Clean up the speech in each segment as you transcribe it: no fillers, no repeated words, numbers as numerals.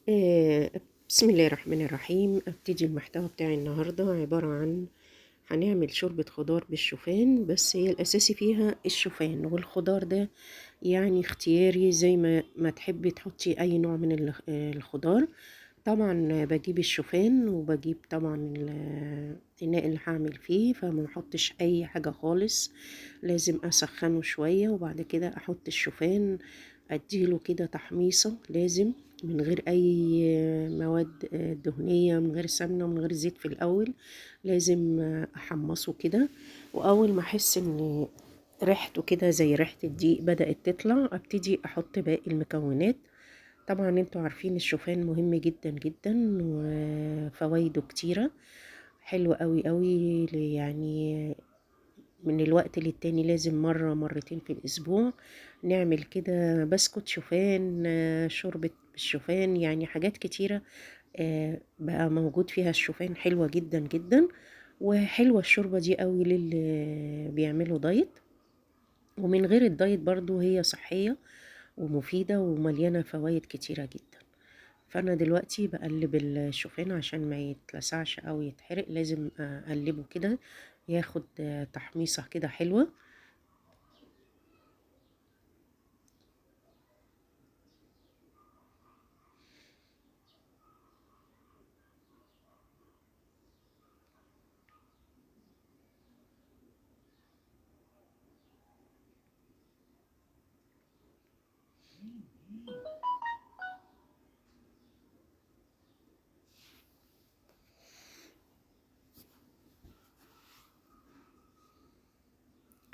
آه، بسم الله الرحمن الرحيم. ابتدي المحتوى بتاعي النهاردة عبارة عن هنعمل شوربة خضار بالشوفان، بس هي الأساسي فيها الشوفان، والخضار ده يعني اختياري زي ما تحبي تحطي أي نوع من الخضار. طبعا بجيب الشوفان وبجيب طبعا الإناء اللي هعمل فيه، فما نحطش أي حاجة خالص. لازم أسخنه شوية وبعد كده أحط الشوفان، أديله كده تحميصة لازم، من غير أي مواد دهنية، من غير سمنة ومن غير زيت. في الأول لازم أحمصه كده، وأول ما أحس إن ريحته كده زي ريحة الدقيق بدأت تطلع، أبتدي أحط باقي المكونات. طبعا انتوا عارفين الشوفان مهم جدا جدا وفوائده كتيرة، حلو قوي قوي. يعني من الوقت للتاني لازم مرة مرتين في الأسبوع نعمل كده بسكوت شوفان، شوربة بالشوفان، يعني حاجات كتيرة بقى موجود فيها الشوفان، حلوة جدا جدا. وحلوة الشوربة دي قوي للي بيعملوا دايت، ومن غير الدايت برضو هي صحية ومفيدة ومليانة فوائد كتيرة جدا. فانا دلوقتي بقلب الشوفان عشان ما يتلسعش او يتحرق، لازم اقلبه كده ياخد تحميصة كده حلوة.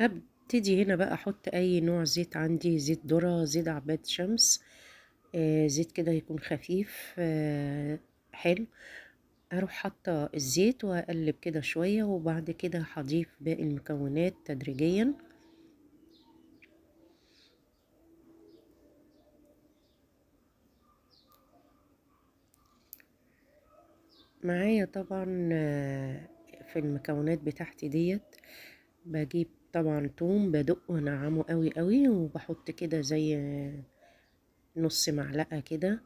ابتدي هنا بقى احط اي نوع زيت عندي، زيت ذرة، زيت عباد شمس، زيت كده يكون خفيف حلو. اروح حاطه الزيت واقلب كده شوية، وبعد كده هضيف باقي المكونات تدريجيا. معايا طبعا في المكونات بتاعتي ديت بجيب طبعا توم، بدقه وانعمه قوي قوي، وبحط كده زي نص معلقة كده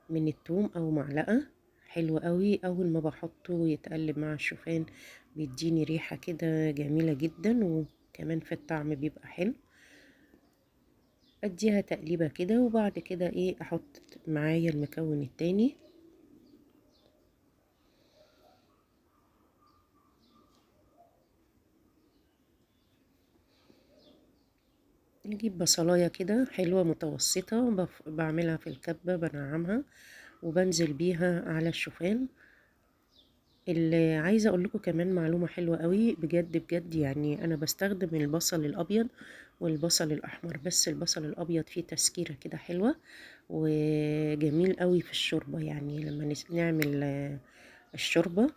من التوم او معلقة. حلو قوي، اول ما بحطه ويتقلب مع الشوفان بيديني ريحة كده جميلة جدا، وكمان في الطعم بيبقى حلو. اديها تقليبة كده وبعد كده ايه احط معايا المكون التاني. نجيب بصلاية كده حلوة متوسطة، بعملها في الكبة بنعمها وبنزل بيها على الشوفان. اللي عايزة اقول لكم كمان معلومة حلوة قوي بجد بجد، يعني انا بستخدم البصل الابيض والبصل الاحمر، بس البصل الابيض فيه تسكيرة كده حلوة وجميل قوي في الشوربة. يعني لما نعمل الشوربة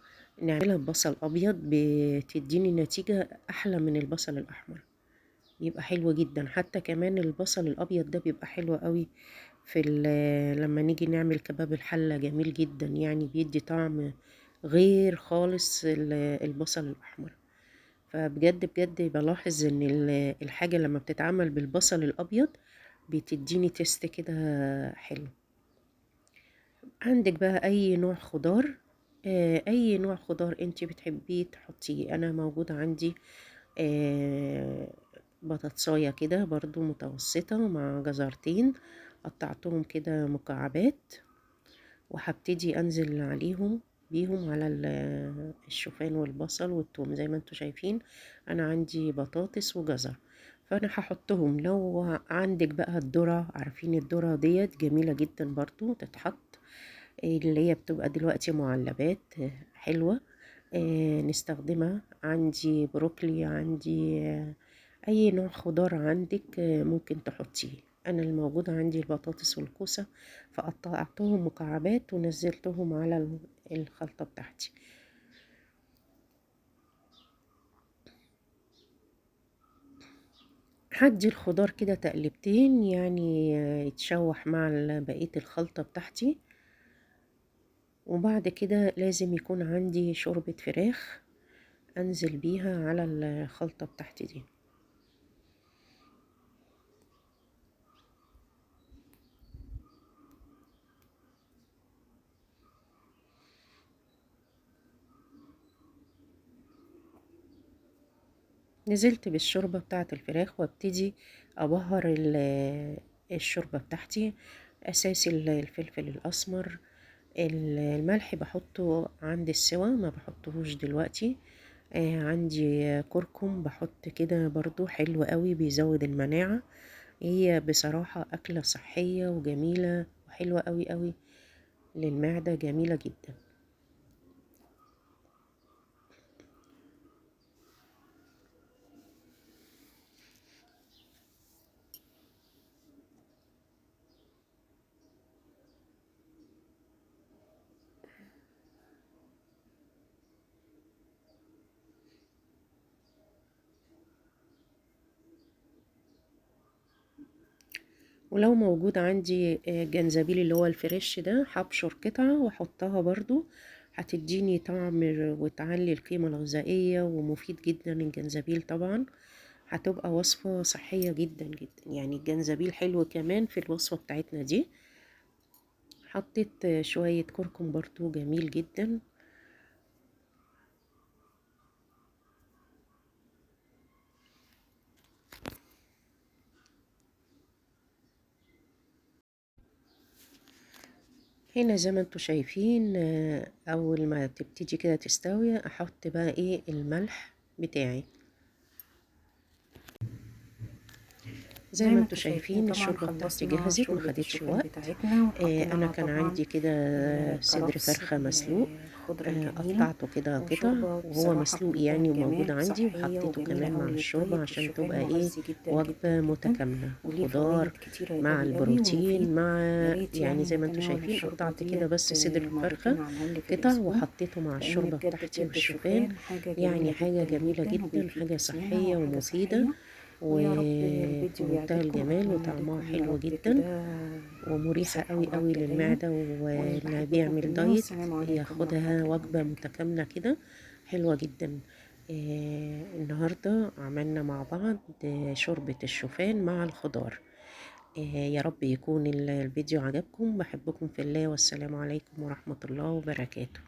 نعملها ببصل ابيض بتديني نتيجة احلى من البصل الاحمر، بيبقى حلو جدا. حتى كمان البصل الابيض ده بيبقى حلو قوي في لما نيجي نعمل كباب الحلة، جميل جدا، يعني بيدي طعم غير خالص البصل الاحمر. فبجد بجد بلاحظ ان الحاجة لما بتتعمل بالبصل الابيض بتديني تيست كده حلو. عندك بقى اي نوع خضار، اي نوع خضار انت بتحبيه تحطيه. انا موجود عندي آه، بطاطساية كده برضو متوسطة مع جزرتين، قطعتهم كده مكعبات، وهبتدي انزل عليهم بيهم على الشوفان والبصل والثوم زي ما انتوا شايفين. انا عندي بطاطس وجزر، فانا هحطهم. لو عندك بقى الذرة، عارفين الذرة ديت جميلة جدا برضو تتحط، اللي هي بتبقى دلوقتي معلبات حلوة، نستخدمها. عندي بروكلي، عندي اي نوع خضار عندك ممكن تحطيه. انا الموجود عندي البطاطس والكوسة، فقطعتهم مكعبات ونزلتهم على الخلطة بتاعتي. هدي الخضار كده تقلبتين، يعني يتشوح مع بقية الخلطة بتاعتي. وبعد كده لازم يكون عندي شوربة فراخ انزل بيها على الخلطة بتاعتي دي. نزلت بالشوربة بتاعة الفراخ وابتدي ابهر الشوربة بتاعتي. اساسي الفلفل الاسمر، الملح بحطه عند السوا، ما بحطهوش دلوقتي. عندي كركم بحط كده برضو، حلو قوي بيزود المناعة. هي بصراحة أكلة صحية وجميلة وحلوة قوي قوي للمعدة، جميلة جدا. ولو موجود عندي جنزبيل اللي هو الفريش ده، هبشر قطعة واحطها برضو، هتديني طعم وتعلي القيمة الغذائية، ومفيد جدا الجنزبيل طبعا. هتبقى وصفة صحية جدا جدا، يعني الجنزبيل حلو كمان في الوصفة بتاعتنا دي. حطيت شوية كركم برضو، جميل جدا. هنا زي ما انتوا شايفين، اول ما تبتدي كده تستوي احط بقى ايه الملح بتاعي. زي ما انتوا شايفين طبعا الشوربة بتاعتي خلصنا جهزت، ما شوربة خدتش الشوفان وقت. بتاعتنا، وحطينا انا لها كان طبعا عندي كده صدر الكرفس فرخة مسلوق، الخضرة الجميلة. قطعته كده قطع وشوربة وهو بصراحة في مسلوق منتهى يعني وموجود الجمال، عندي، صحية وحطيته وجميلة كمان مع أوي الشوربة للدايت. عشان الشوفان تبقى ايه مغذي جدا جدا وجبة جدا، متكاملة، وليه فوائد خضار كتيرة مع أوي أوي البروتين ومفيد. مع، يا ريت يعني يعني زي ما انتوا نتناول شايفين الشوربة قطعت كده ديت بس صدر مرتين الفرخة على الأقل في قطع الأسبوع، وحطيته مع لأن الشوربة بجد بتاعتي بجد والشوفان. الشوفان حاجة يعني جميلة حاجة جدا جميلة جدا، جدا، وبيفيد حاجة جسمنا صحية وحاجة ومفيدة صحية. ويا رب الفيديو ومنتهى يعجبكم، الجمال، أتمنى وطعمها لكم يا حلو رب جدا كده ومريحة صحة قوي قوي وعافية دايما، للمعدة، واللي وبحبكم في بيعمل الله، دايت والسلام عليكم ورحمة ياخدها الله وجبة وبركاته. متكاملة كده، حلوة جدا. النهاردة عملنا مع بعض شوربة الشوفان مع الخضار. يا رب يكون الفيديو عجبكم. بحبكم في الله، والسلام عليكم ورحمة الله وبركاته.